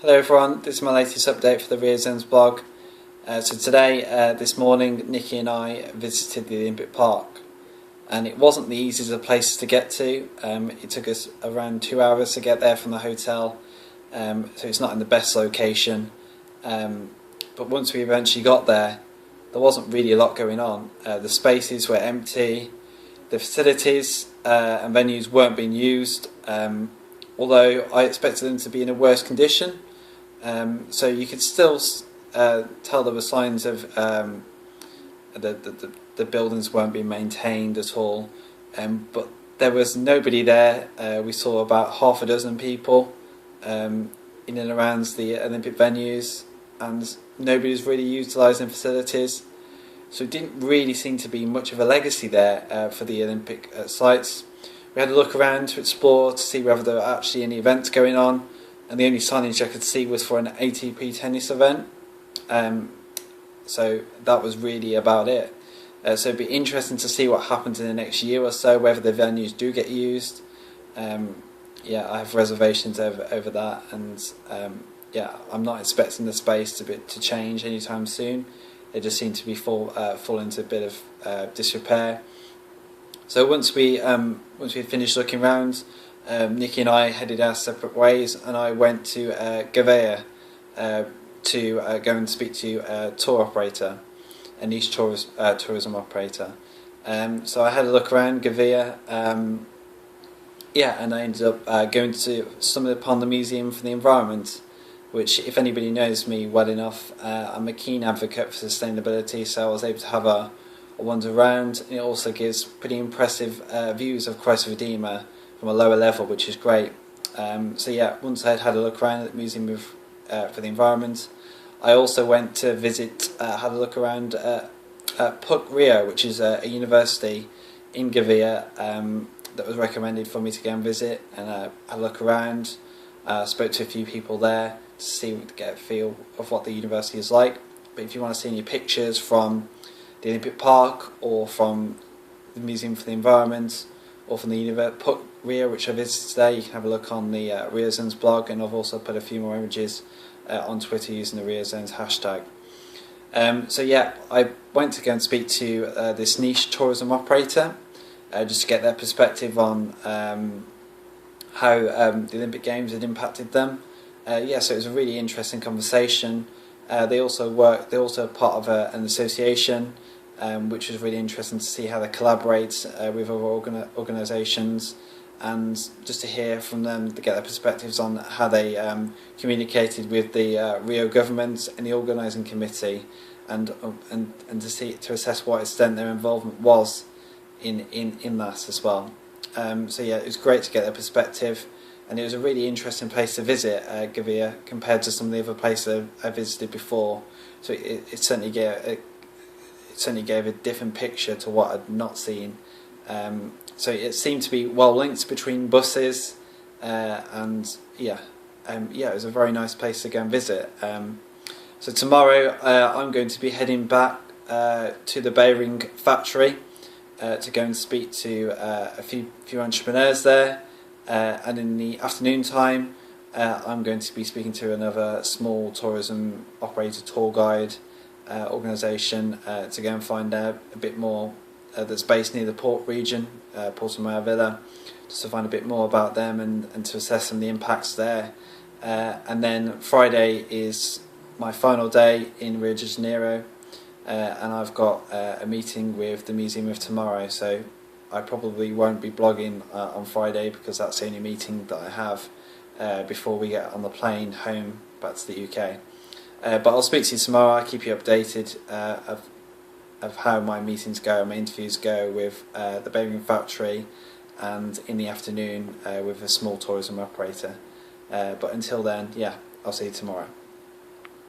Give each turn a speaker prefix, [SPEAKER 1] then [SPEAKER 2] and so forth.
[SPEAKER 1] Hello everyone, this is my latest update for the Rear Zones blog. So today, this morning, Nikki and I visited the Olympic Park, and it wasn't the easiest of places to get to. It took us around 2 hours to get there from the hotel, so it's not in the best location. But once we eventually got there wasn't really a lot going on. The spaces were empty, the facilities and venues weren't being used, although I expected them to be in a worse condition. So you could still tell there were signs of the buildings weren't being maintained at all, but there was nobody there. We saw about half a dozen people in and around the Olympic venues, and nobody was really utilising facilities, so it didn't really seem to be much of a legacy there for the Olympic sites. We had a look around to explore to see whether there were actually any events going on, and the only signage I could see was for an ATP tennis event. So that was really about it. So it'd be interesting to see what happens in the next year or so, whether the venues do get used. Yeah, I have reservations over that, and yeah, I'm not expecting the space to change anytime soon. It just seemed to be fall into a bit of disrepair. So once we finished looking around, Nikki and I headed our separate ways, and I went to Gavea to go and speak to a tour operator, a niche tourism operator. So I had a look around Gavea, yeah, and I ended up going to stumble upon the Museum for the Environment, which, if anybody knows me well enough, I'm a keen advocate for sustainability, so I was able to have a wander around, and it also gives pretty impressive views of Christ the Redeemer from a lower level, which is great. So yeah, once I had a look around at the Museum for the Environment, I also went to visit, had a look around at Puck Rio, which is a university in Gavea that was recommended for me to go and visit, and had a look around, spoke to a few people there to get a feel of what the university is like. But if you want to see any pictures from the Olympic Park, or from the Museum for the Environment, or from the Puck Rio, which I visited today, you can have a look on the Rear Zones blog, and I've also put a few more images on Twitter using the Rear Zones hashtag. So yeah, I went to go and speak to this niche tourism operator, just to get their perspective on how the Olympic Games had impacted them. Yeah, so it was a really interesting conversation. They also are part of an association, which was really interesting to see how they collaborate with other organisations, and just to hear from them, to get their perspectives on how they communicated with the Rio government and the organising committee, and to assess what extent their involvement was in that as well. So yeah, it was great to get their perspective, and it was a really interesting place to visit, Gavea, compared to some of the other places I visited before. So it certainly gave a different picture to what I'd not seen. So it seemed to be well linked between buses, and yeah, it was a very nice place to go and visit. So tomorrow I'm going to be heading back to the Bearing factory to go and speak to a few entrepreneurs there, and in the afternoon time I'm going to be speaking to another small tourism operator, tour guide organisation, to go and find out a bit more, that's based near the port region, Port of Villa, just to find a bit more about them, and to assess some of the impacts there. And then Friday is my final day in Rio de Janeiro, and I've got a meeting with the Museum of Tomorrow, so I probably won't be blogging on Friday, because that's the only meeting that I have before we get on the plane home back to the UK. But I'll speak to you tomorrow. I'll keep you updated of how my meetings go, my interviews go with the Bearing factory, and in the afternoon with a small tourism operator. But until then, yeah, I'll see you tomorrow.